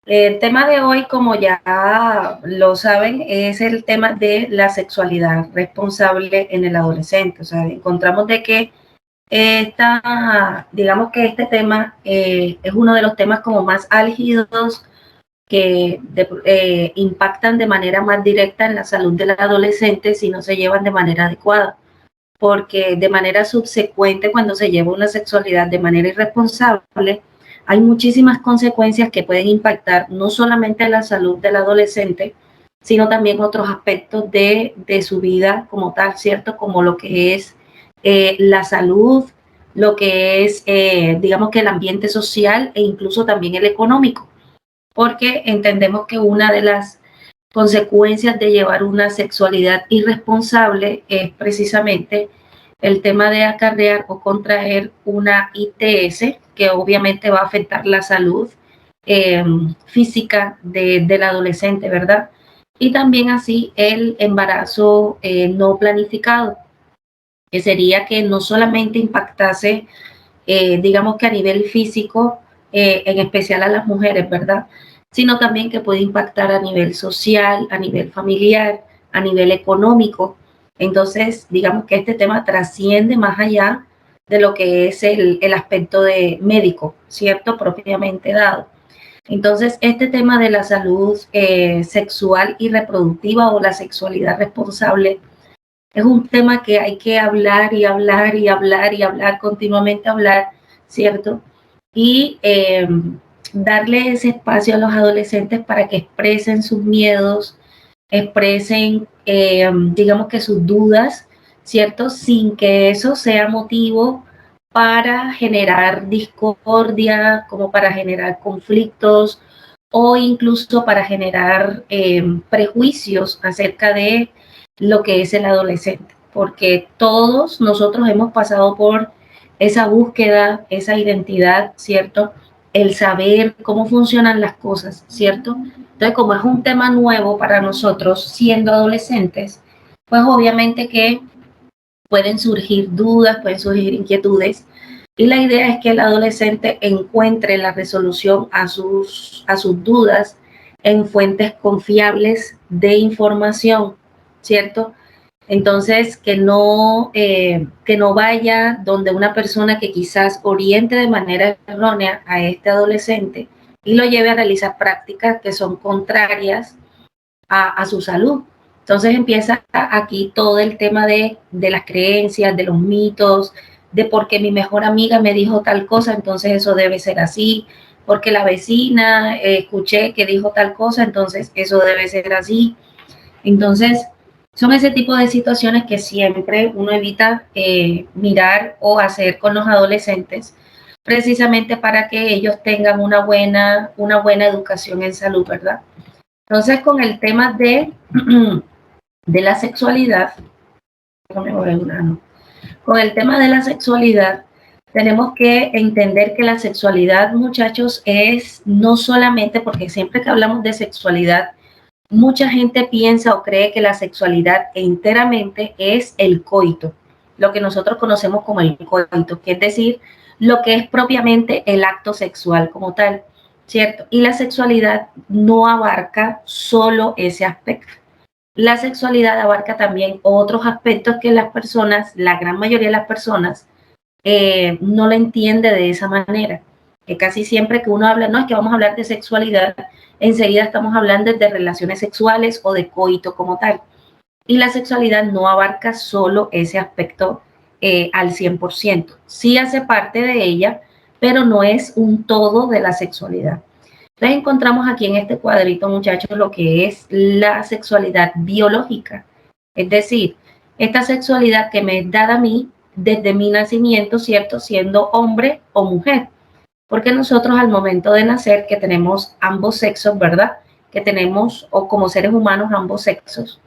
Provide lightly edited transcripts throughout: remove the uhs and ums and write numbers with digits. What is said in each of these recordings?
El tema de hoy, como ya lo saben, es el tema de la sexualidad responsable en el adolescente. O sea, encontramos de que digamos que este tema es uno de los temas como más álgidos que impactan de manera más directa en la salud del adolescente si no se llevan de manera adecuada, porque de manera subsecuente, cuando se lleva una sexualidad de manera irresponsable, hay muchísimas consecuencias que pueden impactar no solamente la salud del adolescente, sino también otros aspectos de su vida como tal, ¿cierto? Como lo que es la salud, lo que es, digamos que el ambiente social e incluso también el económico, porque entendemos que una de las consecuencias de llevar una sexualidad irresponsable es precisamente el tema de acarrear o contraer una ITS, que obviamente va a afectar la salud física del adolescente, ¿verdad? Y también así el embarazo no planificado, que sería que no solamente impactase, digamos que a nivel físico, en especial a las mujeres, ¿verdad? Sino también que puede impactar a nivel social, a nivel familiar, a nivel económico. Entonces, digamos que este tema trasciende más allá de lo que es el aspecto de médico, ¿cierto? Propiamente dado. Entonces, este tema de la salud sexual y reproductiva o la sexualidad responsable es un tema que hay que hablar y hablar y hablar y hablar, continuamente hablar, ¿cierto? Y darle ese espacio a los adolescentes para que expresen sus miedos, expresen, digamos que sus dudas, ¿cierto? Sin que eso sea motivo para generar discordia, como para generar conflictos o incluso para generar prejuicios acerca de lo que es el adolescente, porque todos nosotros hemos pasado por esa búsqueda, esa identidad, ¿cierto? El saber cómo funcionan las cosas, ¿cierto? Entonces, como es un tema nuevo para nosotros siendo adolescentes, pues obviamente que pueden surgir dudas, pueden surgir inquietudes, y la idea es que el adolescente encuentre la resolución a sus dudas en fuentes confiables de información, ¿cierto? Entonces, que no vaya donde una persona que quizás oriente de manera errónea a este adolescente y lo lleve a realizar prácticas que son contrarias a su salud. Entonces empieza aquí todo el tema de las creencias, de los mitos, de porque mi mejor amiga me dijo tal cosa, entonces eso debe ser así, porque la vecina escuché que dijo tal cosa, entonces eso debe ser así. Entonces, son ese tipo de situaciones que siempre uno evita mirar o hacer con los adolescentes, precisamente para que ellos tengan una buena educación en salud, ¿verdad? Entonces, con el tema de la sexualidad, con el tema de la sexualidad, tenemos que entender que la sexualidad, muchachos, es no solamente porque siempre que hablamos de sexualidad, mucha gente piensa o cree que la sexualidad enteramente es el coito, lo que nosotros conocemos como el coito, que es decir, lo que es propiamente el acto sexual como tal, ¿cierto? Y la sexualidad no abarca solo ese aspecto. La sexualidad abarca también otros aspectos que las personas, la gran mayoría de las personas, no lo entiende de esa manera. Que casi siempre que uno habla, no es que vamos a hablar de sexualidad, enseguida estamos hablando de relaciones sexuales o de coito como tal. Y la sexualidad no abarca solo ese aspecto al 100%. Sí hace parte de ella, pero no es un todo de la sexualidad. Entonces encontramos aquí en este cuadrito, muchachos, lo que es la sexualidad biológica. Es decir, esta sexualidad que me es dada a mí desde mi nacimiento, ¿cierto? Siendo hombre o mujer. Porque nosotros al momento de nacer, que tenemos ambos sexos, ¿verdad? Que tenemos, o como seres humanos, ambos sexos.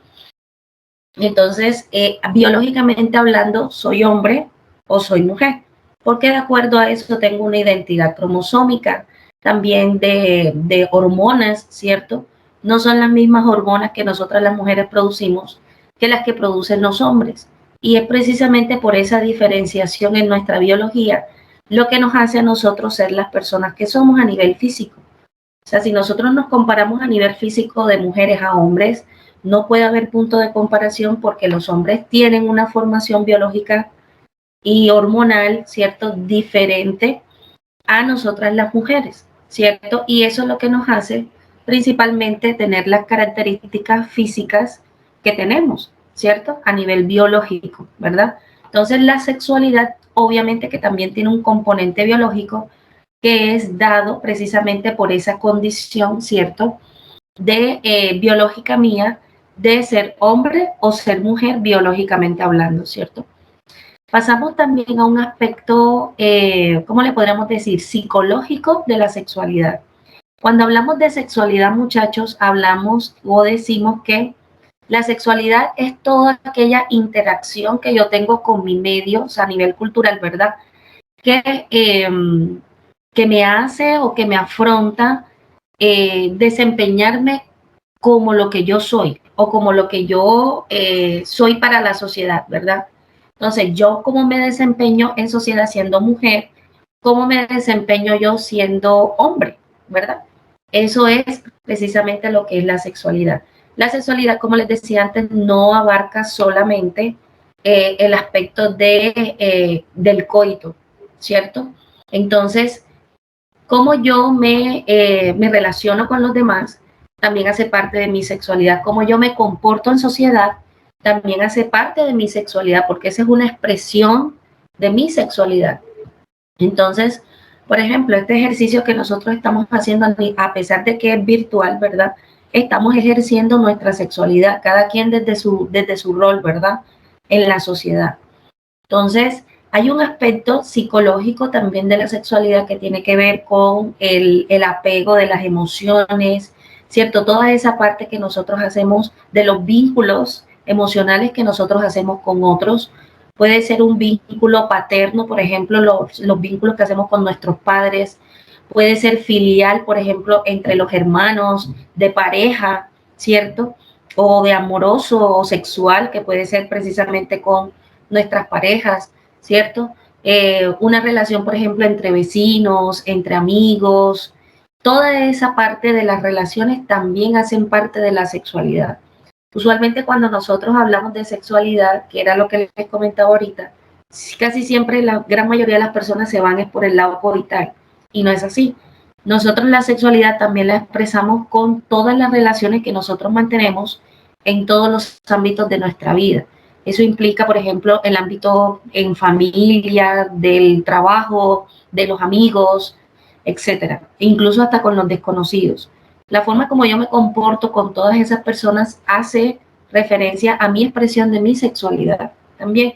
Entonces, biológicamente hablando, soy hombre o soy mujer. Porque de acuerdo a eso tengo una identidad cromosómica, también de hormonas, ¿cierto? No son las mismas hormonas que nosotras las mujeres producimos que las que producen los hombres. Y es precisamente por esa diferenciación en nuestra biología lo que nos hace a nosotros ser las personas que somos a nivel físico. O sea, si nosotros nos comparamos a nivel físico de mujeres a hombres, no puede haber punto de comparación porque los hombres tienen una formación biológica y hormonal, ¿cierto?, diferente a nosotras las mujeres, ¿cierto? Y eso es lo que nos hace principalmente tener las características físicas que tenemos, ¿cierto? A nivel biológico, ¿verdad? Entonces la sexualidad obviamente que también tiene un componente biológico que es dado precisamente por esa condición, ¿cierto? De biológica mía de ser hombre o ser mujer biológicamente hablando, ¿cierto? Pasamos también a un aspecto, ¿cómo le podríamos decir? Psicológico de la sexualidad. Cuando hablamos de sexualidad, muchachos, hablamos o decimos que la sexualidad es toda aquella interacción que yo tengo con mi medio, o sea, a nivel cultural, ¿verdad? Que, que me hace o que me afronta desempeñarme como lo que yo soy o como lo que yo soy para la sociedad, ¿verdad? Entonces, yo cómo me desempeño en sociedad siendo mujer, cómo me desempeño yo siendo hombre, ¿verdad? Eso es precisamente lo que es la sexualidad. La sexualidad, como les decía antes, no abarca solamente el aspecto del coito, ¿cierto? Entonces, cómo yo me relaciono con los demás también hace parte de mi sexualidad. Cómo yo me comporto en sociedad también hace parte de mi sexualidad, porque esa es una expresión de mi sexualidad. Entonces, por ejemplo, este ejercicio que nosotros estamos haciendo, a pesar de que es virtual, ¿verdad? Estamos ejerciendo nuestra sexualidad, cada quien desde su rol, ¿verdad? En la sociedad. Entonces, hay un aspecto psicológico también de la sexualidad que tiene que ver con el apego de las emociones, ¿cierto? Toda esa parte que nosotros hacemos de los vínculos emocionales que nosotros hacemos con otros. Puede ser un vínculo paterno, por ejemplo, los vínculos que hacemos con nuestros padres. Puede ser filial, por ejemplo, entre los hermanos, de pareja, ¿cierto? O de amoroso o sexual, que puede ser precisamente con nuestras parejas, ¿cierto? Una relación, por ejemplo, entre vecinos, entre amigos, toda esa parte de las relaciones también hacen parte de la sexualidad. Usualmente cuando nosotros hablamos de sexualidad, que era lo que les comentaba ahorita, casi siempre la gran mayoría de las personas se van es por el lado coital y no es así. Nosotros la sexualidad también la expresamos con todas las relaciones que nosotros mantenemos en todos los ámbitos de nuestra vida. Eso implica, por ejemplo, el ámbito en familia, del trabajo, de los amigos, etcétera, e incluso hasta con los desconocidos. La forma como yo me comporto con todas esas personas hace referencia a mi expresión de mi sexualidad también.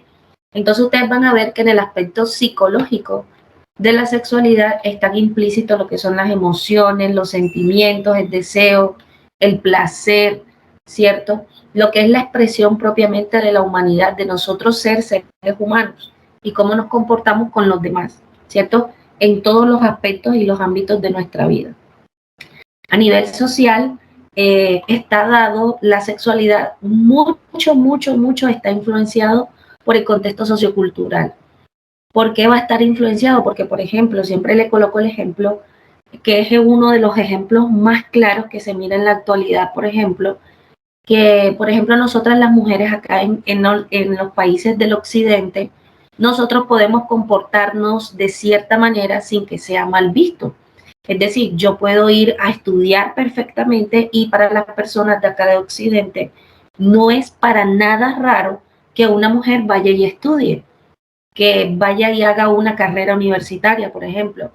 Entonces ustedes van a ver que en el aspecto psicológico de la sexualidad están implícitos lo que son las emociones, los sentimientos, el deseo, el placer, ¿cierto? Lo que es la expresión propiamente de la humanidad, de nosotros ser seres humanos y cómo nos comportamos con los demás, ¿cierto? En todos los aspectos y los ámbitos de nuestra vida. A nivel social, está dado la sexualidad, mucho está influenciado por el contexto sociocultural. ¿Por qué va a estar influenciado? Porque, por ejemplo, siempre le coloco el ejemplo, que es uno de los ejemplos más claros que se mira en la actualidad, por ejemplo, que, por ejemplo, nosotras las mujeres acá en los países del occidente, nosotros podemos comportarnos de cierta manera sin que sea mal visto. Es decir, yo puedo ir a estudiar perfectamente y para las personas de acá de occidente no es para nada raro que una mujer vaya y estudie, que vaya y haga una carrera universitaria, por ejemplo,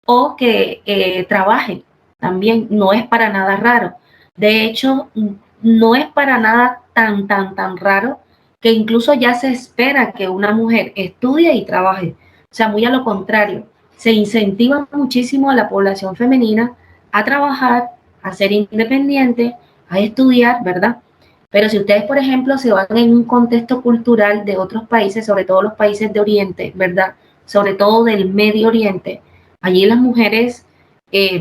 o que trabaje también, no es para nada raro. De hecho, no es para nada tan raro que incluso ya se espera que una mujer estudie y trabaje. O sea, muy a lo contrario, se incentiva muchísimo a la población femenina a trabajar, a ser independiente, a estudiar, ¿verdad? Pero si ustedes, por ejemplo, se van en un contexto cultural de otros países, sobre todo los países de Oriente, ¿verdad? Sobre todo del Medio Oriente, allí las mujeres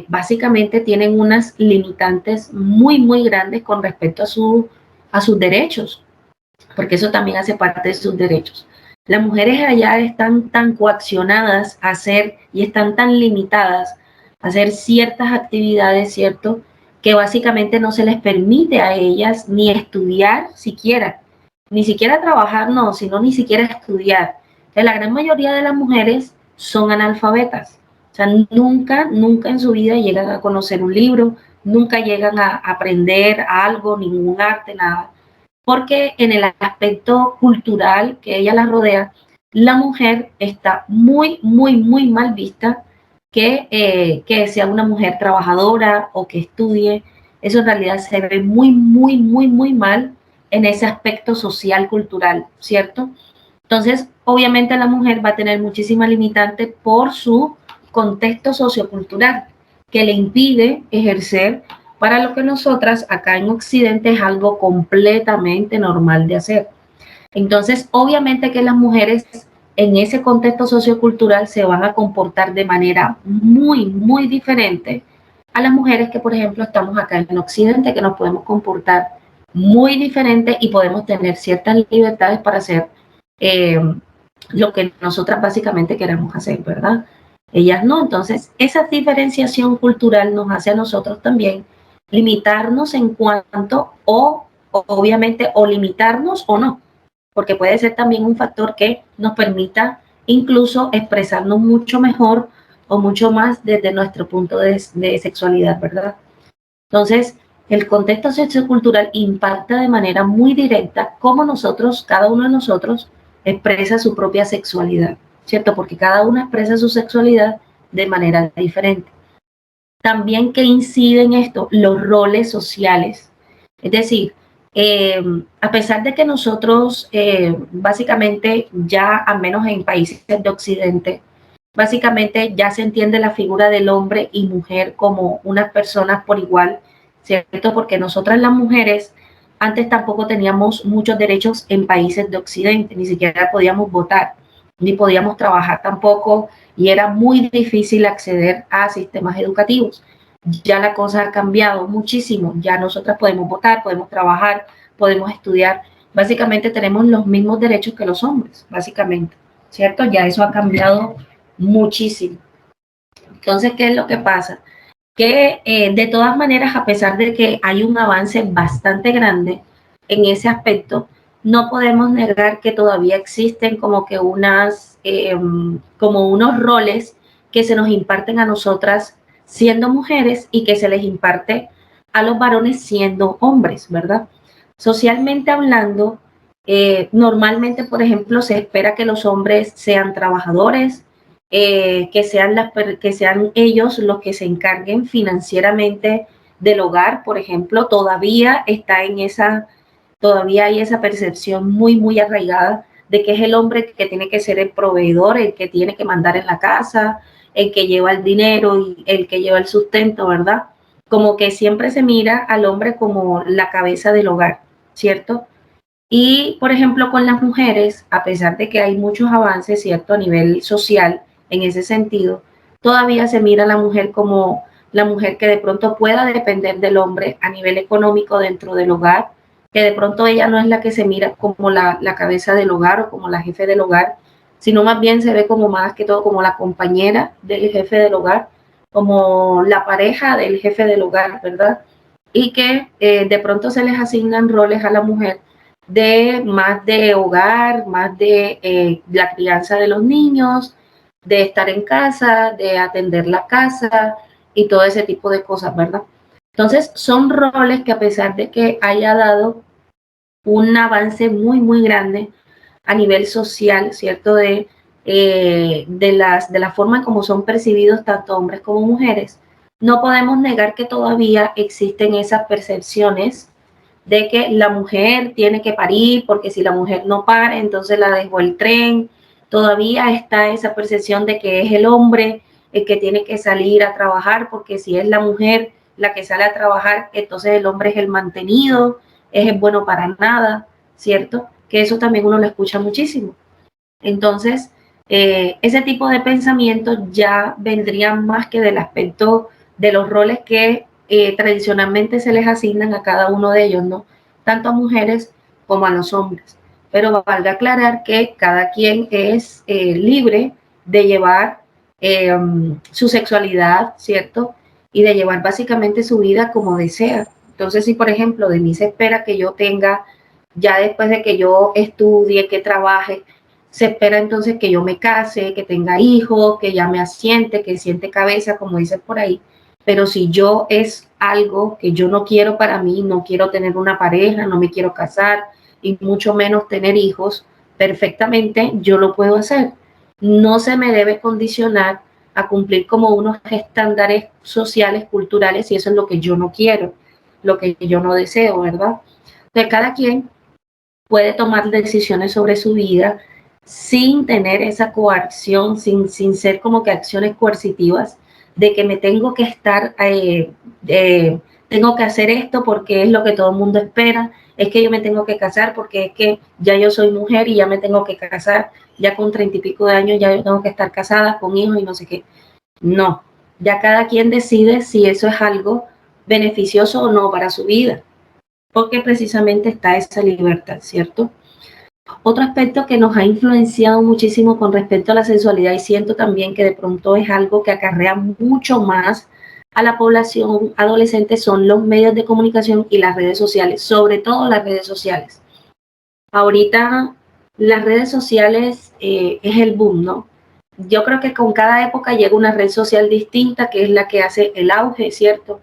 básicamente tienen unas limitantes muy grandes con respecto a sus derechos, porque eso también hace parte de sus derechos. Las mujeres allá están tan coaccionadas a hacer y están tan limitadas hacer ciertas actividades, ¿cierto? Que básicamente no se les permite a ellas ni estudiar siquiera, ni siquiera trabajar, no, sino ni siquiera estudiar. La gran mayoría de las mujeres son analfabetas. O sea, nunca, nunca en su vida llegan a conocer un libro, nunca llegan a aprender algo, ningún arte, nada. Porque en el aspecto cultural que ella la rodea, la mujer está muy, muy, muy mal vista que sea una mujer trabajadora o que estudie. Eso en realidad se ve muy, muy, muy, muy mal en ese aspecto social, cultural, ¿cierto? Entonces, obviamente la mujer va a tener muchísima limitante por su contexto sociocultural que le impide ejercer para lo que nosotras acá en Occidente es algo completamente normal de hacer. Entonces, obviamente que las mujeres en ese contexto sociocultural se van a comportar de manera muy, muy diferente a las mujeres que, por ejemplo, estamos acá en Occidente, que nos podemos comportar muy diferente y podemos tener ciertas libertades para hacer eh, lo que nosotras básicamente queremos hacer, ¿verdad? Ellas no. Entonces, esa diferenciación cultural nos hace a nosotros también limitarnos en cuanto o obviamente, o limitarnos o no, porque puede ser también un factor que nos permita incluso expresarnos mucho mejor o mucho más desde nuestro punto de sexualidad, ¿verdad? Entonces, el contexto sociocultural impacta de manera muy directa cómo nosotros, cada uno de nosotros, expresa su propia sexualidad, ¿cierto? Porque cada uno expresa su sexualidad de manera diferente. También que incide en esto los roles sociales, es decir, a pesar de que nosotros básicamente ya, al menos en países de Occidente, básicamente ya se entiende la figura del hombre y mujer como unas personas por igual, ¿cierto? Porque nosotras las mujeres antes tampoco teníamos muchos derechos en países de Occidente, ni siquiera podíamos votar, ni podíamos trabajar tampoco, y era muy difícil acceder a sistemas educativos. Ya la cosa ha cambiado muchísimo, ya nosotras podemos votar, podemos trabajar, podemos estudiar, básicamente tenemos los mismos derechos que los hombres, básicamente, ¿cierto? Ya eso ha cambiado muchísimo. Entonces, ¿qué es lo que pasa? Que de todas maneras, a pesar de que hay un avance bastante grande en ese aspecto, no podemos negar que todavía existen como que como unos roles que se nos imparten a nosotras siendo mujeres y que se les imparte a los varones siendo hombres, ¿verdad? Socialmente hablando, normalmente, por ejemplo, se espera que los hombres sean trabajadores, que sean ellos los que se encarguen financieramente del hogar, por ejemplo, todavía hay esa percepción muy, muy arraigada de que es el hombre que tiene que ser el proveedor, el que tiene que mandar en la casa, el que lleva el dinero y el que lleva el sustento, ¿verdad? Como que siempre se mira al hombre como la cabeza del hogar, ¿cierto? Y, por ejemplo, con las mujeres, a pesar de que hay muchos avances, ¿cierto?, a nivel social en ese sentido, todavía se mira a la mujer como la mujer que de pronto pueda depender del hombre a nivel económico dentro del hogar, que de pronto ella no es la que se mira como la cabeza del hogar o como la jefe del hogar, sino más bien se ve como más que todo como la compañera del jefe del hogar, como la pareja del jefe del hogar, ¿verdad? Y que de pronto se les asignan roles a la mujer de más de hogar, más de la crianza de los niños, de estar en casa, de atender la casa y todo ese tipo de cosas, ¿verdad? Entonces, son roles que a pesar de que haya dado un avance muy, muy grande a nivel social, ¿cierto? De la forma como son percibidos tanto hombres como mujeres, no podemos negar que todavía existen esas percepciones de que la mujer tiene que parir, porque si la mujer no para, entonces la dejó el tren. Todavía está esa percepción de que es el hombre el que tiene que salir a trabajar, porque si es la mujer la que sale a trabajar, entonces el hombre es el mantenido, es el bueno para nada, ¿cierto? Que eso también uno lo escucha muchísimo. Entonces, ese tipo de pensamientos ya vendrían más que del aspecto de los roles que tradicionalmente se les asignan a cada uno de ellos, ¿no? Tanto a mujeres como a los hombres. Pero valga aclarar que cada quien es libre de llevar su sexualidad, ¿cierto? Y de llevar básicamente su vida como desea. Entonces, si por ejemplo de mí se espera que yo tenga, ya después de que yo estudie, que trabaje, se espera entonces que yo me case, que tenga hijos, que ya me asiente, que siente cabeza, como dicen por ahí. Pero si yo es algo que yo no quiero para mí, no quiero tener una pareja, no me quiero casar y mucho menos tener hijos, perfectamente yo lo puedo hacer. No se me debe condicionar a cumplir como unos estándares sociales, culturales, y eso es lo que yo no quiero, lo que yo no deseo, ¿verdad? Entonces, cada quien puede tomar decisiones sobre su vida sin tener esa coacción, sin ser como que acciones coercitivas de que me tengo que estar, tengo que hacer esto porque es lo que todo el mundo espera, es que yo me tengo que casar porque es que ya yo soy mujer y ya me tengo que casar, ya con 30 y pico de años ya yo tengo que estar casada con hijos y no sé qué. No, ya cada quien decide si eso es algo beneficioso o no para su vida, porque precisamente está esa libertad, ¿cierto? Otro aspecto que nos ha influenciado muchísimo con respecto a la sensualidad, y siento también que de pronto es algo que acarrea mucho más a la población adolescente, son los medios de comunicación y las redes sociales, sobre todo las redes sociales. Ahorita las redes sociales es el boom, ¿no? Yo creo que con cada época llega una red social distinta, que es la que hace el auge, ¿cierto?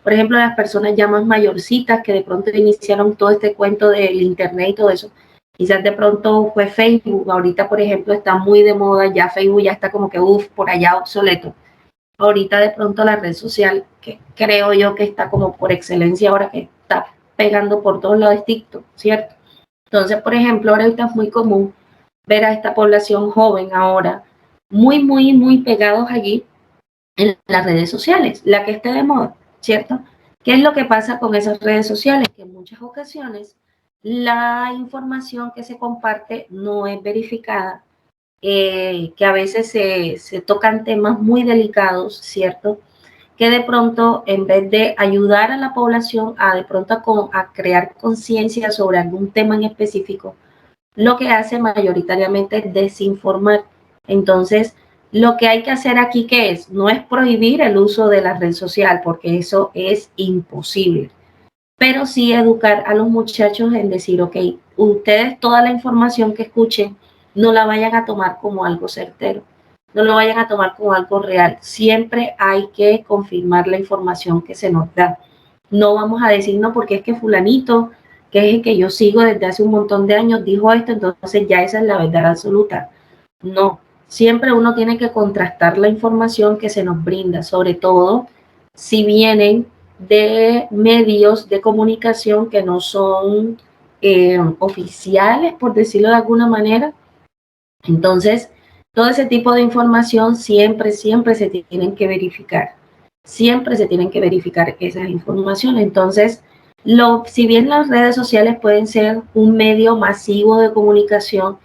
Por ejemplo, las personas ya más mayorcitas que de pronto iniciaron todo este cuento del internet y todo eso, quizás de pronto fue Facebook. Ahorita, por ejemplo, está muy de moda, ya Facebook ya está como que, por allá obsoleto. Ahorita de pronto la red social, que creo yo que está como por excelencia ahora, que está pegando por todos lados, es TikTok, ¿cierto? Entonces, por ejemplo, ahorita es muy común ver a esta población joven ahora muy pegados allí en las redes sociales, la que esté de moda, ¿cierto? ¿Qué es lo que pasa con esas redes sociales? Que en muchas ocasiones la información que se comparte no es verificada, que a veces se tocan temas muy delicados, ¿cierto? Que de pronto, en vez de ayudar a la población a de pronto a crear conciencia sobre algún tema en específico, lo que hace mayoritariamente es desinformar. Entonces, lo que hay que hacer aquí, ¿qué es? No es prohibir el uso de la red social, porque eso es imposible, pero sí educar a los muchachos en decir, ok, ustedes toda la información que escuchen no la vayan a tomar como algo certero, no lo vayan a tomar como algo real. Siempre hay que confirmar la información que se nos da. No vamos a decir, no, porque es que fulanito, que es el que yo sigo desde hace un montón de años, dijo esto, entonces ya esa es la verdad absoluta. No, siempre uno tiene que contrastar la información que se nos brinda, sobre todo si vienen de medios de comunicación que no son oficiales, por decirlo de alguna manera. Entonces, todo ese tipo de información siempre se tienen que verificar. Siempre se tienen que verificar esas informaciones. Entonces, si bien las redes sociales pueden ser un medio masivo de comunicación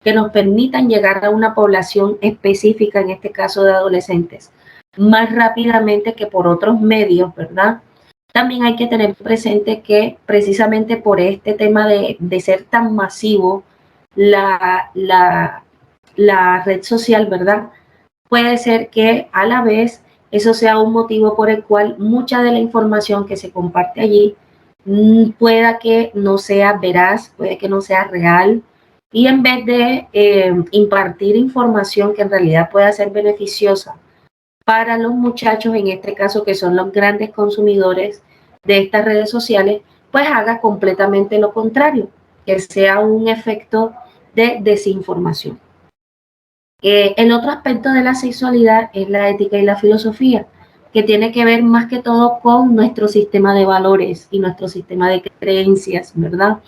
que nos permitan llegar a una población específica, en este caso de adolescentes, más rápidamente que por otros medios, ¿verdad? También hay que tener presente que precisamente por este tema de ser tan masivo, la, la, la red social, ¿verdad? Puede ser que a la vez eso sea un motivo por el cual mucha de la información que se comparte allí pueda que no sea veraz, puede que no sea real, y en vez de impartir información que en realidad pueda ser beneficiosa para los muchachos, en este caso que son los grandes consumidores de estas redes sociales, pues haga completamente lo contrario, que sea un efecto de desinformación. El otro aspecto de la sexualidad es la ética y la filosofía, que tiene que ver más que todo con nuestro sistema de valores y nuestro sistema de creencias, ¿verdad?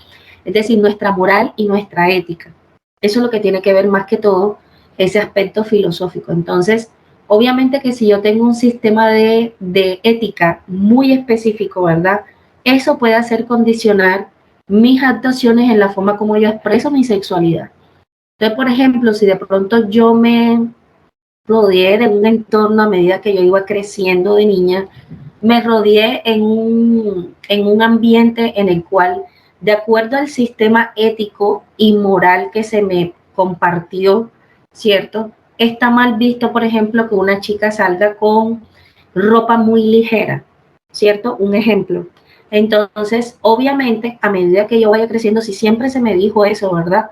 Es decir, nuestra moral y nuestra ética. Eso es lo que tiene que ver más que todo ese aspecto filosófico. Entonces, obviamente que si yo tengo un sistema de ética muy específico, ¿verdad? Eso puede hacer condicionar mis actuaciones en la forma como yo expreso mi sexualidad. Entonces, por ejemplo, si de pronto yo me rodeé de un entorno a medida que yo iba creciendo de niña, me rodeé en un ambiente en el cual, de acuerdo al sistema ético y moral que se me compartió, ¿cierto? está mal visto, por ejemplo, que una chica salga con ropa muy ligera, ¿cierto? Un ejemplo. Entonces, obviamente, a medida que yo vaya creciendo, si siempre se me dijo eso, ¿verdad?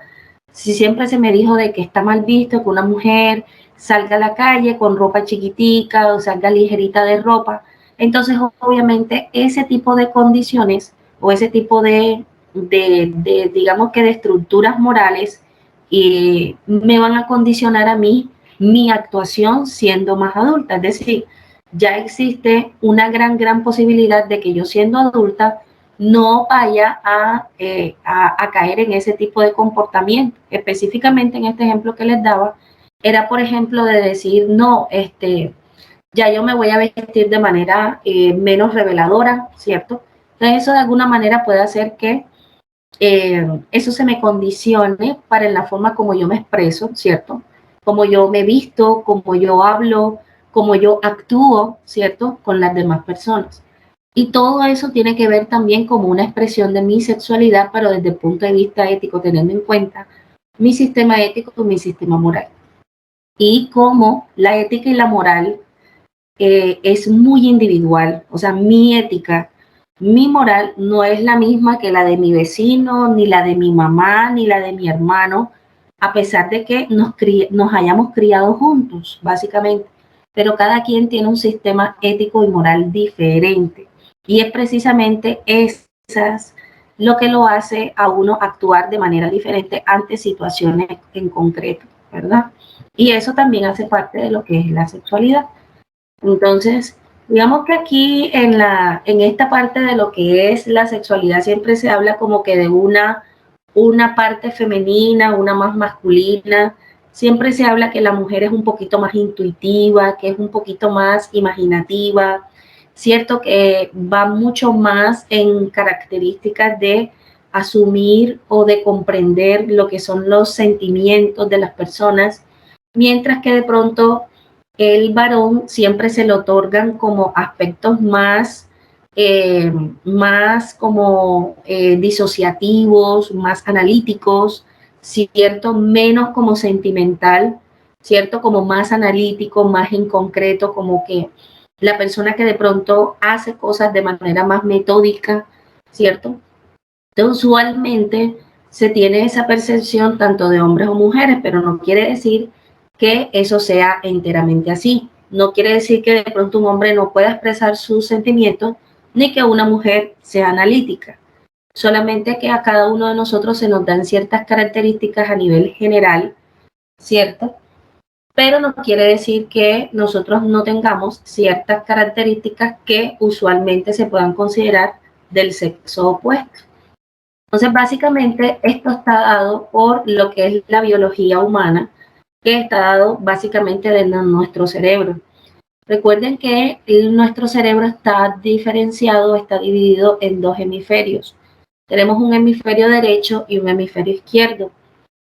Si siempre se me dijo de que está mal visto que una mujer salga a la calle con ropa chiquitica o salga ligerita de ropa, entonces obviamente ese tipo de condiciones o ese tipo de digamos que de estructuras morales me van a condicionar a mí mi actuación siendo más adulta. Es decir, ya existe una gran posibilidad de que yo siendo adulta no vaya a caer en ese tipo de comportamiento. Específicamente en este ejemplo que les daba, era por ejemplo de decir, no, ya yo me voy a vestir de manera menos reveladora, ¿cierto? Entonces eso de alguna manera puede hacer que eso se me condicione para la forma como yo me expreso, ¿cierto? Como yo me visto, como yo hablo, como yo actúo, ¿cierto? Con las demás personas. Y todo eso tiene que ver también como una expresión de mi sexualidad, pero desde el punto de vista ético, teniendo en cuenta mi sistema ético y mi sistema moral. Y cómo la ética y la moral es muy individual, o sea, mi ética, mi moral no es la misma que la de mi vecino, ni la de mi mamá, ni la de mi hermano, a pesar de que nos hayamos criado juntos, básicamente. Pero cada quien tiene un sistema ético y moral diferente. Y es precisamente esas lo que lo hace a uno actuar de manera diferente ante situaciones en concreto, ¿verdad? Y eso también hace parte de lo que es la sexualidad. Entonces, digamos que aquí en esta parte de lo que es la sexualidad siempre se habla como que de una parte femenina, una más masculina. Siempre se habla que la mujer es un poquito más intuitiva, que es un poquito más imaginativa, cierto que va mucho más en características de asumir o de comprender lo que son los sentimientos de las personas, mientras que de pronto el varón siempre se le otorgan como aspectos más como disociativos, más analíticos, ¿cierto? Menos como sentimental, ¿cierto? Como más analítico, más en concreto, como que la persona que de pronto hace cosas de manera más metódica, ¿cierto? Entonces, usualmente se tiene esa percepción tanto de hombres o mujeres, pero no quiere decir que eso sea enteramente así. No quiere decir que de pronto un hombre no pueda expresar sus sentimientos, ni que una mujer sea analítica. Solamente que a cada uno de nosotros se nos dan ciertas características a nivel general, ¿cierto? Pero no quiere decir que nosotros no tengamos ciertas características que usualmente se puedan considerar del sexo opuesto. Entonces, básicamente, esto está dado por lo que es la biología humana, que está dado básicamente de nuestro cerebro. Recuerden que nuestro cerebro está diferenciado, está dividido en dos hemisferios. Tenemos un hemisferio derecho y un hemisferio izquierdo.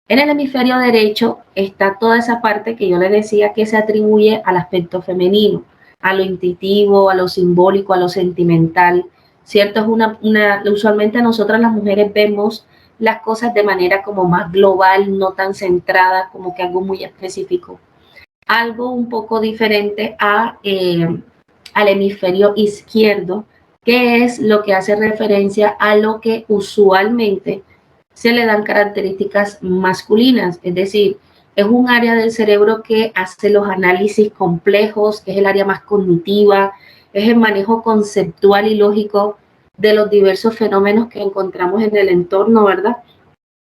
En el hemisferio derecho está toda esa parte que yo les decía que se atribuye al aspecto femenino, a lo intuitivo, a lo simbólico, a lo sentimental, ¿cierto? Usualmente nosotras las mujeres vemos las cosas de manera como más global, no tan centrada, como que algo muy específico. Algo un poco diferente al hemisferio izquierdo, que es lo que hace referencia a lo que usualmente se le dan características masculinas, es decir, es un área del cerebro que hace los análisis complejos, es el área más cognitiva, es el manejo conceptual y lógico de los diversos fenómenos que encontramos en el entorno, ¿verdad?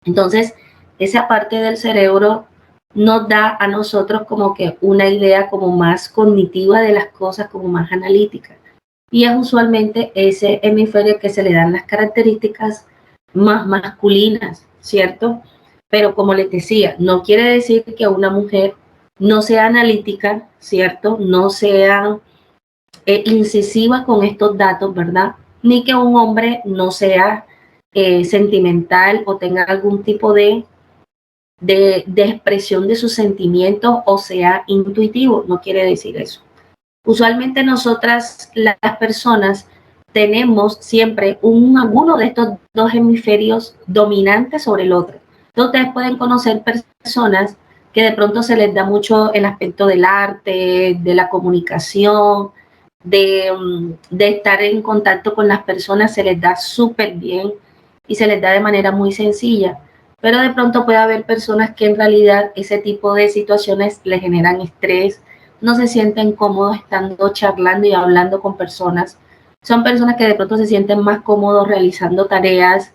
Entonces, esa parte del cerebro nos da a nosotros como que una idea como más cognitiva de las cosas, como más analítica. Y es usualmente ese hemisferio que se le dan las características más masculinas, ¿cierto? Pero como les decía, no quiere decir que una mujer no sea analítica, ¿cierto? No sea incisiva con estos datos, ¿verdad? Ni que un hombre no sea sentimental o tenga algún tipo de expresión de sus sentimientos o sea intuitivo, no quiere decir eso. Usualmente nosotras, las personas, tenemos siempre alguno de estos dos hemisferios dominantes sobre el otro. Entonces ustedes pueden conocer personas que de pronto se les da mucho el aspecto del arte, de la comunicación, de estar en contacto con las personas, se les da súper bien y se les da de manera muy sencilla. Pero de pronto puede haber personas que en realidad ese tipo de situaciones les generan estrés, no se sienten cómodos estando charlando y hablando con personas. Son personas que de pronto se sienten más cómodos realizando tareas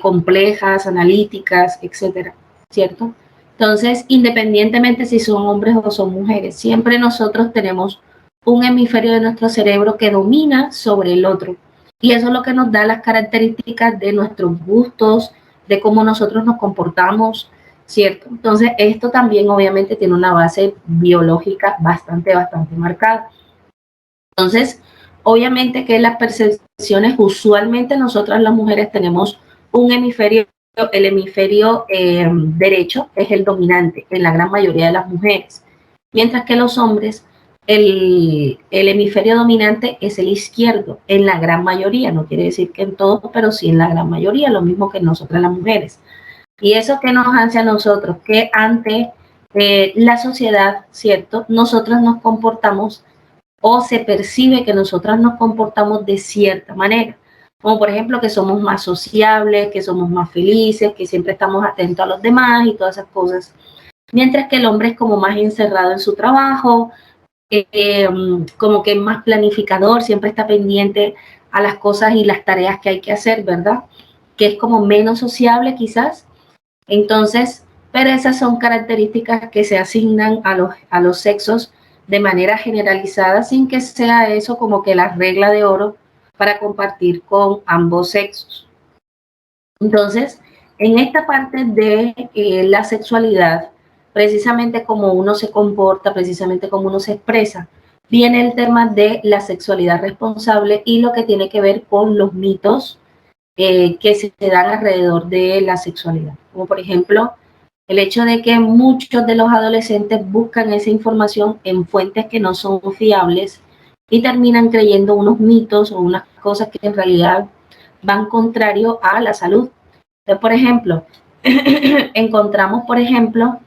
complejas, analíticas, etcétera, ¿cierto? Entonces, independientemente si son hombres o son mujeres, siempre nosotros tenemos un hemisferio de nuestro cerebro que domina sobre el otro. Y eso es lo que nos da las características de nuestros gustos, de cómo nosotros nos comportamos, ¿cierto? Entonces, esto también obviamente tiene una base biológica bastante marcada. Entonces, obviamente que las percepciones, usualmente nosotras las mujeres tenemos un hemisferio, el hemisferio derecho es el dominante en la gran mayoría de las mujeres, mientras que los hombres, el hemisferio dominante es el izquierdo en la gran mayoría, no quiere decir que en todos, pero sí en la gran mayoría, lo mismo que nosotras las mujeres. Y eso que nos hace a nosotros, que ante la sociedad, ¿cierto? Nosotros nos comportamos o se percibe que nosotras nos comportamos de cierta manera, como por ejemplo que somos más sociables, que somos más felices, que siempre estamos atentos a los demás y todas esas cosas, mientras que el hombre es como más encerrado en su trabajo, como que es más planificador, siempre está pendiente a las cosas y las tareas que hay que hacer, ¿verdad? Que es como menos sociable quizás. Entonces, pero esas son características que se asignan a los sexos de manera generalizada sin que sea eso como que la regla de oro para compartir con ambos sexos. Entonces, en esta parte de la sexualidad, precisamente como uno se comporta, precisamente como uno se expresa, viene el tema de la sexualidad responsable y lo que tiene que ver con los mitos que se dan alrededor de la sexualidad. Como por ejemplo, el hecho de que muchos de los adolescentes buscan esa información en fuentes que no son fiables y terminan creyendo unos mitos o unas cosas que en realidad van contrario a la salud. Entonces, por ejemplo, encontramos, por ejemplo,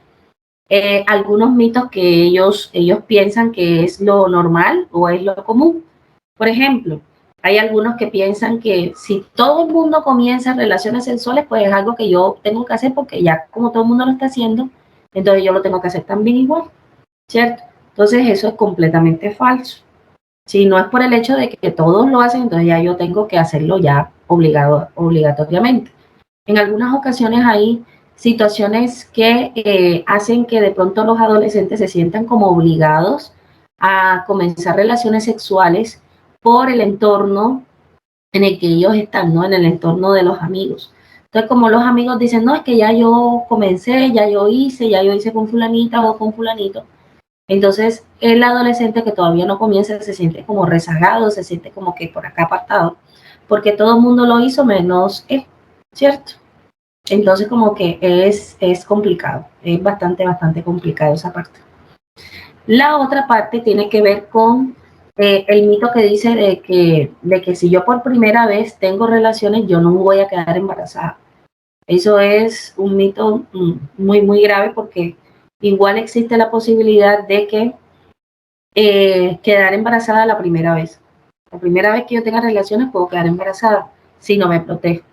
algunos mitos que ellos piensan que es lo normal o es lo común. Por ejemplo, hay algunos que piensan que si todo el mundo comienza relaciones sexuales, pues es algo que yo tengo que hacer porque ya como todo el mundo lo está haciendo, entonces yo lo tengo que hacer también igual, ¿cierto? Entonces eso es completamente falso. Si no es por el hecho de que todos lo hacen, entonces ya yo tengo que hacerlo ya obligatoriamente. En algunas ocasiones hay situaciones que hacen que de pronto los adolescentes se sientan como obligados a comenzar relaciones sexuales por el entorno en el que ellos están, ¿no? En el entorno de los amigos. Entonces, como los amigos dicen, no, es que ya yo comencé, ya yo hice con fulanita o con fulanito. Entonces, el adolescente que todavía no comienza se siente como rezagado, se siente como que por acá apartado, porque todo el mundo lo hizo menos él, ¿cierto? Entonces, como que es complicado, es bastante complicado esa parte. La otra parte tiene que ver con el mito que dice de que si yo por primera vez tengo relaciones, yo no voy a quedar embarazada. Eso es un mito muy grave porque igual existe la posibilidad de que quedar embarazada la primera vez. La primera vez que yo tenga relaciones puedo quedar embarazada si no me protejo.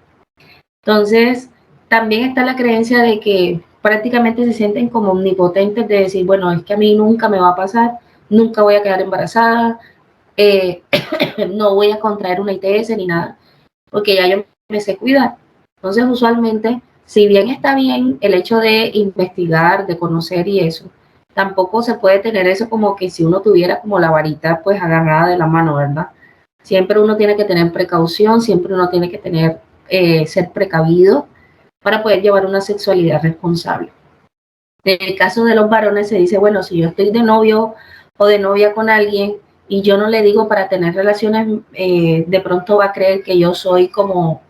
Entonces, también está la creencia de que prácticamente se sienten como omnipotentes de decir, bueno, es que a mí nunca me va a pasar, nunca voy a quedar embarazada, eh, no voy a contraer una ITS ni nada, porque ya yo me sé cuidar. Entonces, usualmente, si bien está bien el hecho de investigar, de conocer y eso, tampoco se puede tener eso como que si uno tuviera como la varita pues agarrada de la mano, ¿verdad? Siempre uno tiene que tener precaución, siempre uno tiene que tener, ser precavido para poder llevar una sexualidad responsable. En el caso de los varones se dice, bueno, si yo estoy de novio o de novia con alguien y yo no le digo para tener relaciones, de pronto va a creer que yo soy como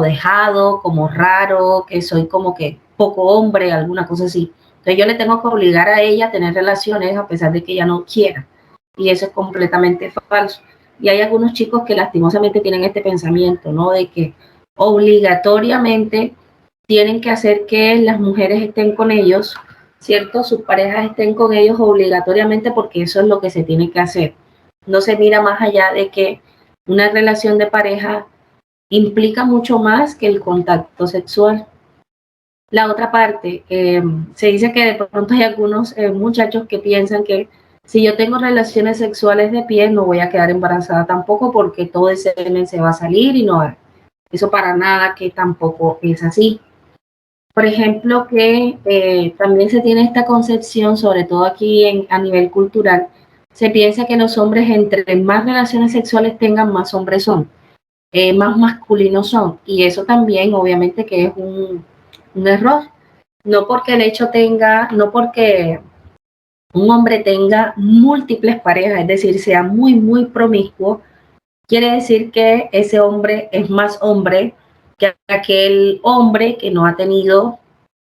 dejado, como raro, que soy como que poco hombre, alguna cosa así. Entonces yo le tengo que obligar a ella a tener relaciones a pesar de que ella no quiera. Y eso es completamente falso. Y hay algunos chicos que lastimosamente tienen este pensamiento, ¿no? De que obligatoriamente tienen que hacer que las mujeres estén con ellos ¿cierto? Sus parejas estén con ellos obligatoriamente porque eso es lo que se tiene que hacer. No se mira más allá de que una relación de pareja implica mucho más que el contacto sexual. La otra parte, se dice que de pronto hay algunos muchachos que piensan que si yo tengo relaciones sexuales de pie no voy a quedar embarazada tampoco porque todo ese semen se va a salir y no, eso para nada que tampoco es así. Por ejemplo, que también se tiene esta concepción, sobre todo aquí a nivel cultural, se piensa que los hombres entre más relaciones sexuales tengan, más hombres son, más masculinos son. Y eso también obviamente que es un error. No porque el hecho tenga, no porque un hombre tenga múltiples parejas, es decir, sea muy, muy promiscuo, quiere decir que ese hombre es más hombre que aquel hombre que no ha tenido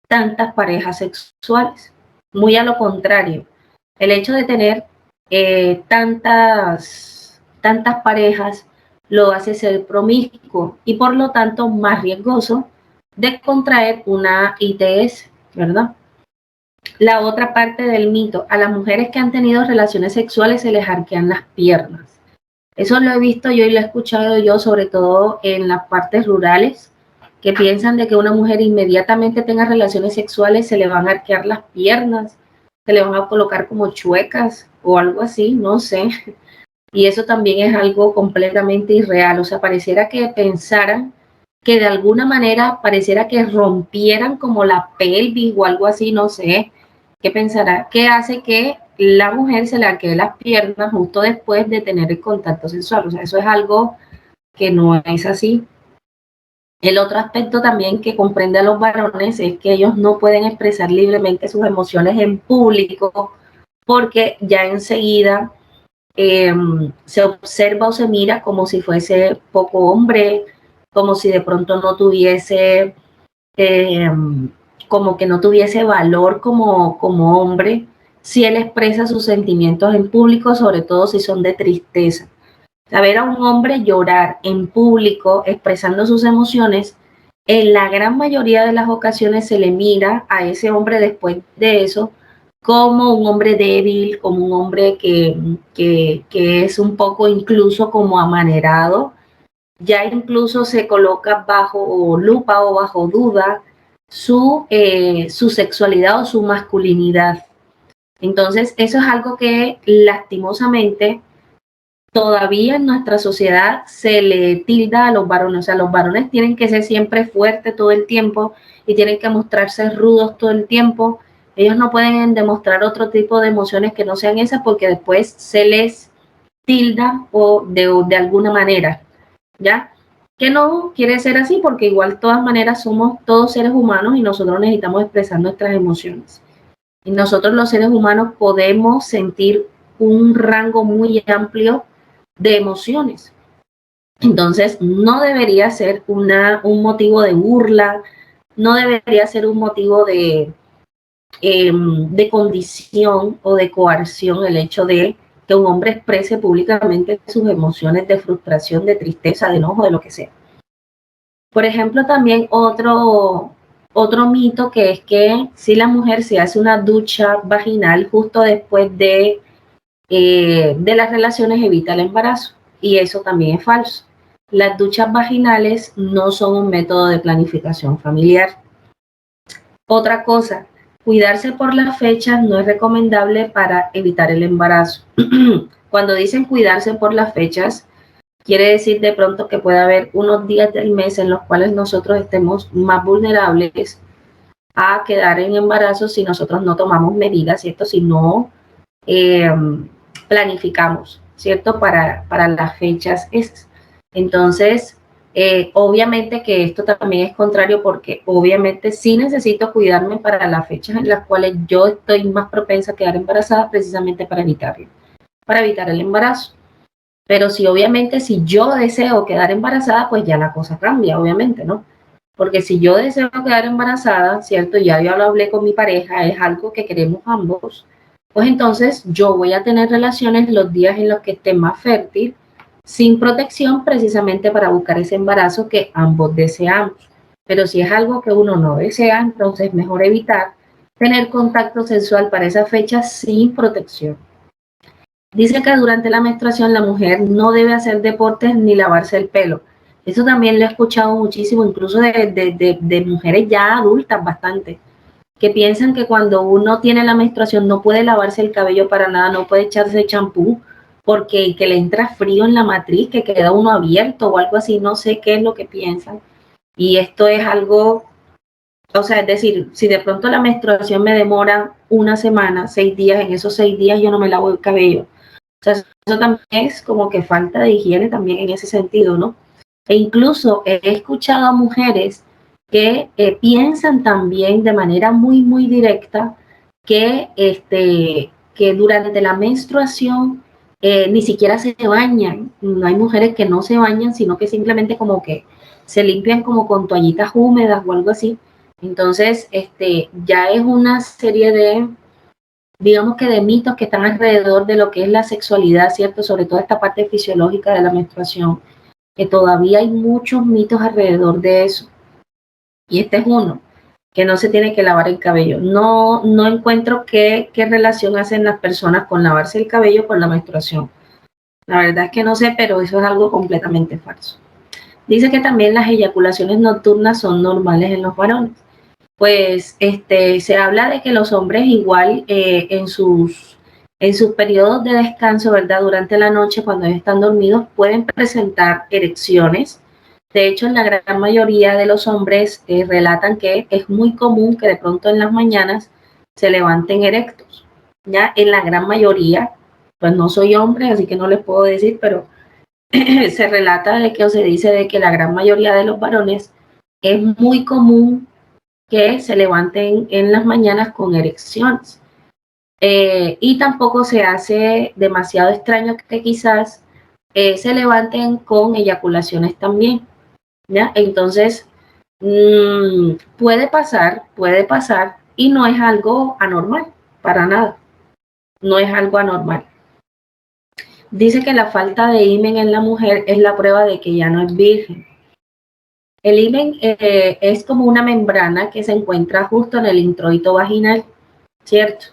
tantas parejas sexuales. Muy a lo contrario, el hecho de tener tantas parejas lo hace ser promiscuo y por lo tanto más riesgoso de contraer una ITS, ¿verdad? La otra parte del mito, a las mujeres que han tenido relaciones sexuales se les arquean las piernas. Eso lo he visto yo y lo he escuchado yo, sobre todo en las partes rurales, que piensan de que una mujer inmediatamente tenga relaciones sexuales se le van a arquear las piernas, se le van a colocar como chuecas o algo así, no sé. Y eso también es algo completamente irreal, o sea, pareciera que pensaran que de alguna manera pareciera que rompieran como la pelvis o algo así, no sé, qué pensará, qué hace que la mujer se le arquee las piernas justo después de tener el contacto sexual, o sea, eso es algo que no es así. El otro aspecto también que comprende a los varones es que ellos no pueden expresar libremente sus emociones en público porque ya enseguida se observa o se mira como si fuese poco hombre, como si de pronto no tuviese, eh, como que no tuviese valor como hombre, si él expresa sus sentimientos en público, sobre todo si son de tristeza. Ver a un hombre llorar en público expresando sus emociones, en la gran mayoría de las ocasiones se le mira a ese hombre después de eso como un hombre débil, como un hombre que es un poco incluso como amanerado, ya incluso se coloca bajo lupa o bajo duda su sexualidad o su masculinidad. Entonces, eso es algo que lastimosamente todavía en nuestra sociedad se le tilda a los varones, o sea, los varones tienen que ser siempre fuertes todo el tiempo y tienen que mostrarse rudos todo el tiempo. Ellos no pueden demostrar otro tipo de emociones que no sean esas porque después se les tilda o de alguna manera, ¿ya? Que no quiere ser así porque igual de todas maneras somos todos seres humanos y nosotros necesitamos expresar nuestras emociones. Y nosotros los seres humanos podemos sentir un rango muy amplio de emociones. Entonces, no debería ser un motivo de burla, no debería ser un motivo de condición o de coerción el hecho de que un hombre exprese públicamente sus emociones de frustración, de tristeza, de enojo, de lo que sea. Por ejemplo, también otro mito que es que si la mujer se hace una ducha vaginal justo después de las relaciones evita el embarazo. Y eso también es falso. Las duchas vaginales no son un método de planificación familiar. Otra cosa, cuidarse por las fechas no es recomendable para evitar el embarazo. Cuando dicen cuidarse por las fechas, quiere decir de pronto que puede haber unos días del mes en los cuales nosotros estemos más vulnerables a quedar en embarazo si nosotros no tomamos medidas, ¿cierto? Si no eh, planificamos, ¿cierto? Para las fechas esas. Entonces, obviamente que esto también es contrario porque obviamente sí necesito cuidarme para las fechas en las cuales yo estoy más propensa a quedar embarazada precisamente para evitar el embarazo. Pero si obviamente si yo deseo quedar embarazada, pues ya la cosa cambia, obviamente, ¿no? Porque si yo deseo quedar embarazada, ¿cierto? Ya yo lo hablé con mi pareja, es algo que queremos ambos, pues entonces yo voy a tener relaciones los días en los que esté más fértil, sin protección, precisamente para buscar ese embarazo que ambos deseamos. Pero si es algo que uno no desea, entonces mejor evitar tener contacto sexual para esa fecha sin protección. Dice que durante la menstruación la mujer no debe hacer deportes ni lavarse el pelo. Eso también lo he escuchado muchísimo, incluso de mujeres ya adultas bastante, que piensan que cuando uno tiene la menstruación no puede lavarse el cabello para nada, no puede echarse champú porque que le entra frío en la matriz, que queda uno abierto o algo así, no sé qué es lo que piensan. Y esto es algo, o sea, es decir, si de pronto la menstruación me demora una semana, 6 días, en esos 6 días yo no me lavo el cabello. O sea, eso también es como que falta de higiene también en ese sentido, ¿no? E incluso he escuchado a mujeres que piensan también de manera muy, muy directa que durante la menstruación ni siquiera se bañan. No hay mujeres que no se bañan, sino que simplemente como que se limpian como con toallitas húmedas o algo así. Entonces, ya es una serie de, digamos que de mitos que están alrededor de lo que es la sexualidad, ¿cierto? Sobre todo esta parte fisiológica de la menstruación, que todavía hay muchos mitos alrededor de eso. Y este es uno, que no se tiene que lavar el cabello. No encuentro qué relación hacen las personas con lavarse el cabello con la menstruación. La verdad es que no sé, pero eso es algo completamente falso. Dice que también las eyaculaciones nocturnas son normales en los varones. Pues se habla de que los hombres igual en sus periodos de descanso, ¿verdad? Durante la noche, cuando ellos están dormidos, pueden presentar erecciones. De hecho, en la gran mayoría de los hombres relatan que es muy común que de pronto en las mañanas se levanten erectos. Ya en la gran mayoría, pues no soy hombre, así que no les puedo decir, pero se relata de que o se dice de que la gran mayoría de los varones es muy común que se levanten en las mañanas con erecciones. Y tampoco se hace demasiado extraño que quizás se levanten con eyaculaciones también, ¿ya? Entonces, puede pasar y no es algo anormal, para nada, no es algo anormal. Dice que la falta de himen en la mujer es la prueba de que ya no es virgen. El himen es como una membrana que se encuentra justo en el introito vaginal, ¿cierto?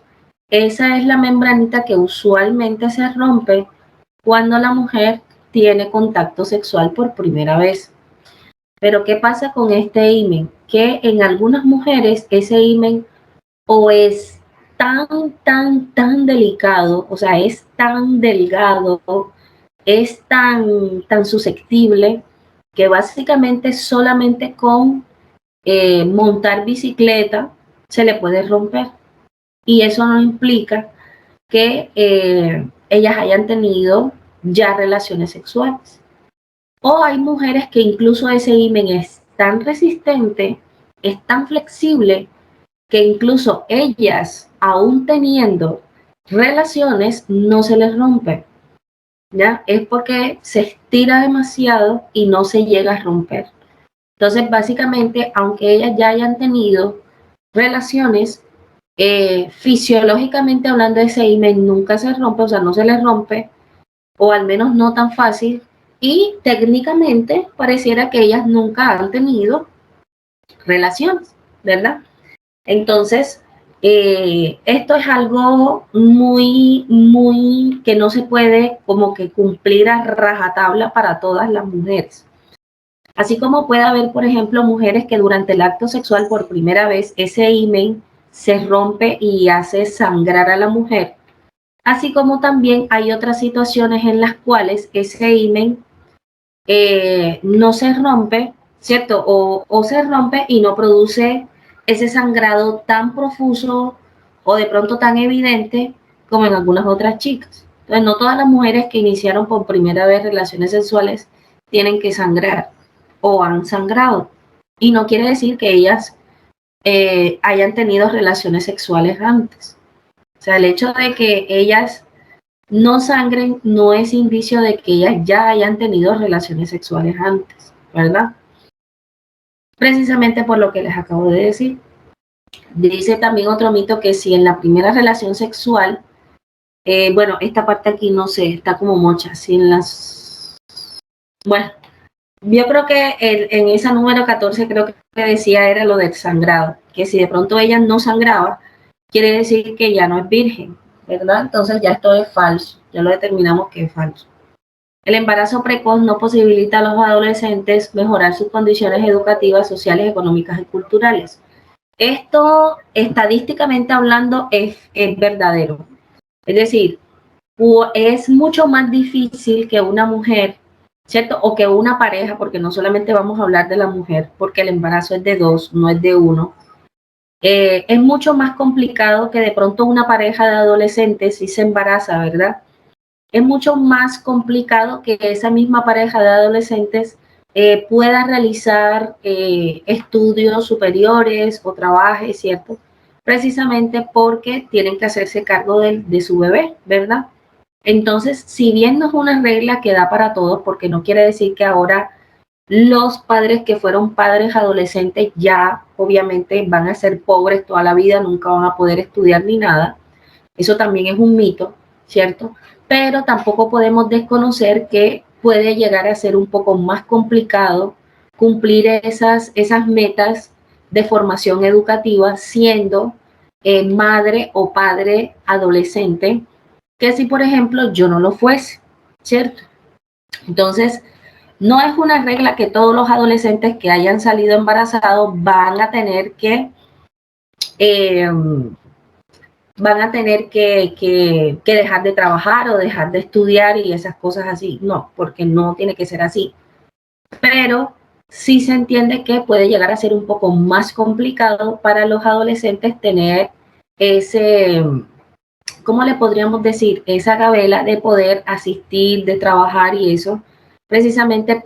Esa es la membranita que usualmente se rompe cuando la mujer tiene contacto sexual por primera vez. Pero ¿qué pasa con este himen? Que en algunas mujeres ese himen o es tan delicado, o sea, es tan delgado, es tan susceptible que básicamente solamente con montar bicicleta se le puede romper. Y eso no implica que ellas hayan tenido ya relaciones sexuales. O hay mujeres que incluso ese himen es tan resistente, es tan flexible, que incluso ellas, aún teniendo relaciones, no se les rompe. ¿Ya? Es porque se estira demasiado y no se llega a romper. Entonces, básicamente, aunque ellas ya hayan tenido relaciones, fisiológicamente hablando, ese himen nunca se rompe, o sea, no se les rompe, o al menos no tan fácil, y técnicamente pareciera que ellas nunca han tenido relaciones, ¿verdad? Entonces, esto es algo muy que no se puede como que cumplir a rajatabla para todas las mujeres. Así como puede haber, por ejemplo, mujeres que durante el acto sexual por primera vez ese himen se rompe y hace sangrar a la mujer. Así como también hay otras situaciones en las cuales ese himen no se rompe, ¿cierto? O se rompe y no produce ese sangrado tan profuso o de pronto tan evidente como en algunas otras chicas. Entonces, no todas las mujeres que iniciaron por primera vez relaciones sexuales tienen que sangrar o han sangrado. Y no quiere decir que ellas hayan tenido relaciones sexuales antes. O sea, el hecho de que ellas no sangren no es indicio de que ellas ya hayan tenido relaciones sexuales antes, ¿verdad? Precisamente por lo que les acabo de decir. Dice también otro mito que si en la primera relación sexual, bueno, esta parte aquí no sé, está como mocha, si en las... Bueno, yo creo que en esa número 14 creo que decía era lo del sangrado, que si de pronto ella no sangraba, quiere decir que ya no es virgen, ¿verdad? Entonces ya esto es falso, ya lo determinamos que es falso. El embarazo precoz no posibilita a los adolescentes mejorar sus condiciones educativas, sociales, económicas y culturales. Esto, estadísticamente hablando, es verdadero. Es decir, es mucho más difícil que una mujer, ¿cierto? O que una pareja, porque no solamente vamos a hablar de la mujer, porque el embarazo es de dos, no es de uno. Es mucho más complicado que de pronto una pareja de adolescentes si se embaraza, ¿verdad? Es mucho más complicado que esa misma pareja de adolescentes pueda realizar estudios superiores o trabaje, ¿cierto? Precisamente porque tienen que hacerse cargo de su bebé, ¿verdad? Entonces, si bien no es una regla que da para todos, porque no quiere decir que ahora los padres que fueron padres adolescentes ya obviamente van a ser pobres toda la vida, nunca van a poder estudiar ni nada. Eso también es un mito, ¿cierto? Pero tampoco podemos desconocer que puede llegar a ser un poco más complicado cumplir esas metas de formación educativa siendo madre o padre adolescente, que si por ejemplo yo no lo fuese, ¿cierto? Entonces, no es una regla que todos los adolescentes que hayan salido embarazados eh, van a tener que dejar de trabajar o dejar de estudiar y esas cosas así. No, porque no tiene que ser así. Pero sí se entiende que puede llegar a ser un poco más complicado para los adolescentes tener ese, ¿cómo le podríamos decir? Esa gabela de poder asistir, de trabajar y eso, precisamente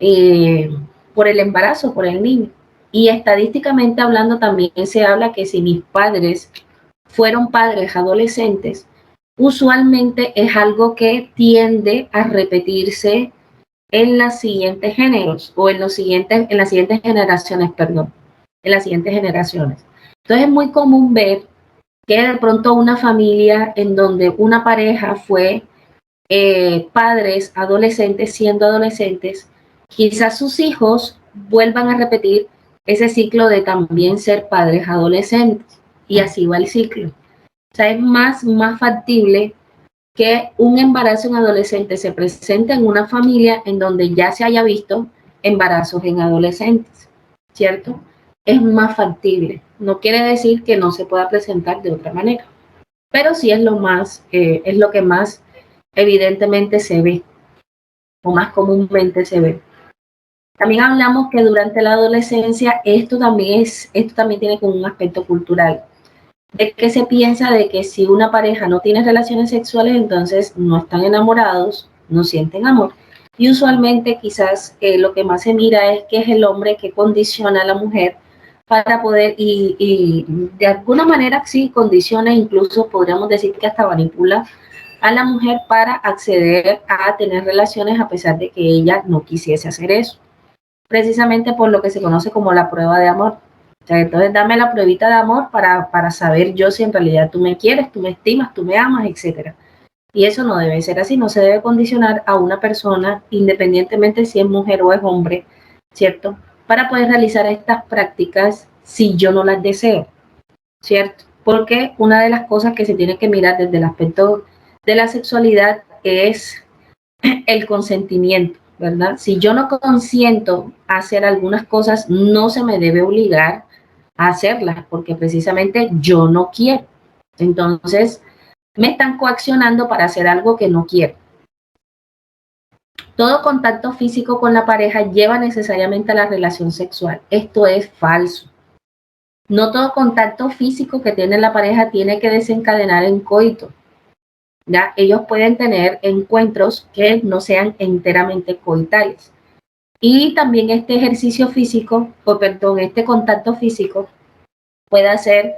eh, por el embarazo, por el niño. Y estadísticamente hablando también se habla que si mis padres fueron padres adolescentes, usualmente es algo que tiende a repetirse en los siguientes géneros o en las siguientes generaciones, perdón, en las siguientes generaciones. Entonces es muy común ver que de pronto una familia en donde una pareja fue padres adolescentes siendo adolescentes, quizás sus hijos vuelvan a repetir ese ciclo de también ser padres adolescentes y así va el ciclo. O sea, es más factible que un embarazo en adolescente se presente en una familia en donde ya se haya visto embarazos en adolescentes, ¿cierto? Es más factible. No quiere decir que no se pueda presentar de otra manera, pero sí es lo que más evidentemente se ve o más comúnmente se ve. También hablamos que durante la adolescencia esto también tiene como un aspecto cultural. De que se piensa de que si una pareja no tiene relaciones sexuales, entonces no están enamorados, no sienten amor. Y usualmente quizás lo que más se mira es que es el hombre que condiciona a la mujer para poder, y de alguna manera sí condiciona, incluso podríamos decir que hasta manipula a la mujer para acceder a tener relaciones a pesar de que ella no quisiese hacer eso, precisamente por lo que se conoce como la prueba de amor. O sea, entonces dame la pruebita de amor para saber yo si en realidad tú me quieres, tú me estimas, tú me amas, etcétera. Y eso no debe ser así, no se debe condicionar a una persona, independientemente si es mujer o es hombre, ¿cierto? Para poder realizar estas prácticas si yo no las deseo, ¿cierto? Porque una de las cosas que se tiene que mirar desde el aspecto de la sexualidad es el consentimiento, ¿verdad? Si yo no consiento hacer algunas cosas, no se me debe obligar a hacerlas, porque precisamente yo no quiero. Entonces, me están coaccionando para hacer algo que no quiero. Todo contacto físico con la pareja lleva necesariamente a la relación sexual. Esto es falso. No todo contacto físico que tiene la pareja tiene que desencadenar en coito. ¿Ya? Ellos pueden tener encuentros que no sean enteramente coitales. Y también este ejercicio físico, o perdón, este contacto físico puede hacer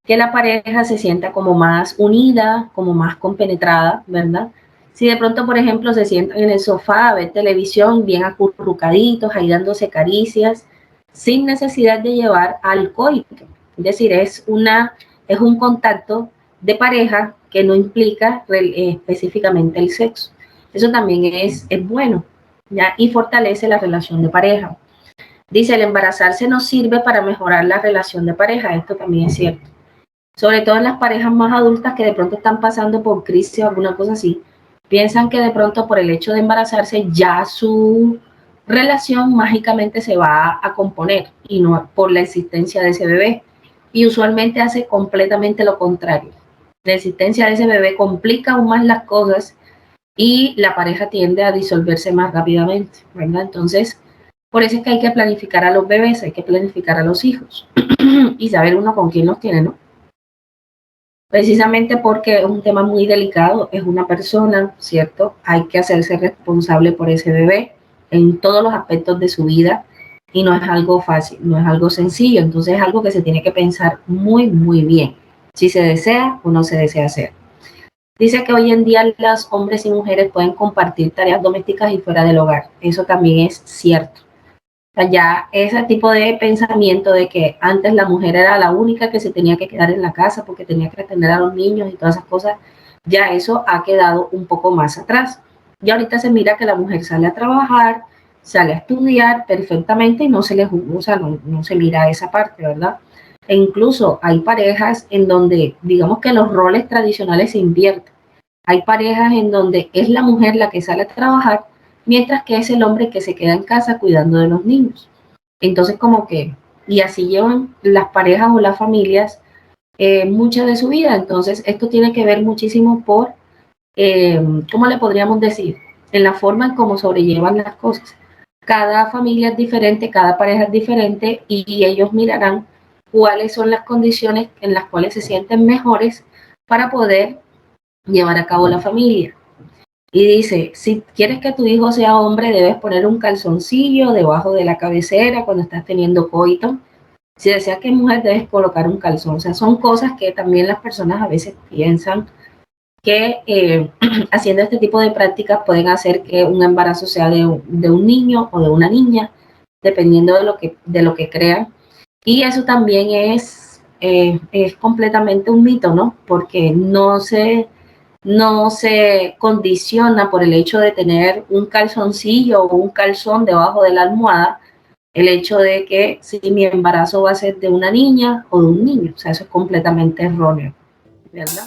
que la pareja se sienta como más unida, como más compenetrada, ¿verdad? Si de pronto, por ejemplo, se sientan en el sofá a ver televisión, bien acurrucaditos, ahí dándose caricias, sin necesidad de llevar al coito. Es decir, es un contacto de pareja que no implica específicamente el sexo. Eso también es bueno, ¿ya? Y fortalece la relación de pareja. Dice, el embarazarse nos sirve para mejorar la relación de pareja. Esto también es cierto. sobre todo en las parejas más adultas que de pronto están pasando por crisis o alguna cosa así, piensan que de pronto por el hecho de embarazarse ya su relación mágicamente se va a componer y no por la existencia de ese bebé. Y usualmente hace completamente lo contrario. La existencia de ese bebé complica aún más las cosas y la pareja tiende a disolverse más rápidamente, ¿verdad? Entonces, por eso es que hay que planificar a los bebés, hay que planificar a los hijos y saber uno con quién los tiene, ¿no? Precisamente porque es un tema muy delicado, es una persona, ¿cierto? Hay que hacerse responsable por ese bebé en todos los aspectos de su vida y no es algo fácil, no es algo sencillo, entonces es algo que se tiene que pensar muy, muy bien, si se desea o no se desea hacer. Dice que hoy en día los hombres y mujeres pueden compartir tareas domésticas y fuera del hogar, eso también es cierto. O sea, ya ese tipo de pensamiento de que antes la mujer era la única que se tenía que quedar en la casa porque tenía que atender a los niños y todas esas cosas, ya eso ha quedado un poco más atrás. Y ahorita se mira que la mujer sale a trabajar, sale a estudiar perfectamente y no se le o sea, no se mira esa parte, ¿verdad? E incluso hay parejas en donde, digamos que los roles tradicionales se invierten. Hay parejas en donde es la mujer la que sale a trabajar, mientras que es el hombre que se queda en casa cuidando de los niños. Entonces, como que, y así llevan las parejas o las familias mucha de su vida. Entonces, esto tiene que ver muchísimo por, ¿cómo le podríamos decir? En la forma en cómo sobrellevan las cosas. Cada familia es diferente, cada pareja es diferente y ellos mirarán cuáles son las condiciones en las cuales se sienten mejores para poder llevar a cabo la familia. Y dice, si quieres que tu hijo sea hombre, debes poner un calzoncillo debajo de la cabecera cuando estás teniendo coito. Si deseas que es mujer, debes colocar un calzón. O sea, son cosas que también las personas a veces piensan que haciendo este tipo de prácticas pueden hacer que un embarazo sea de un niño o de una niña, dependiendo de lo que crean. Y eso también es completamente un mito, ¿no? Porque no se condiciona por el hecho de tener un calzoncillo o un calzón debajo de la almohada, el hecho de que si mi embarazo va a ser de una niña o de un niño. O sea, eso es completamente erróneo, ¿verdad?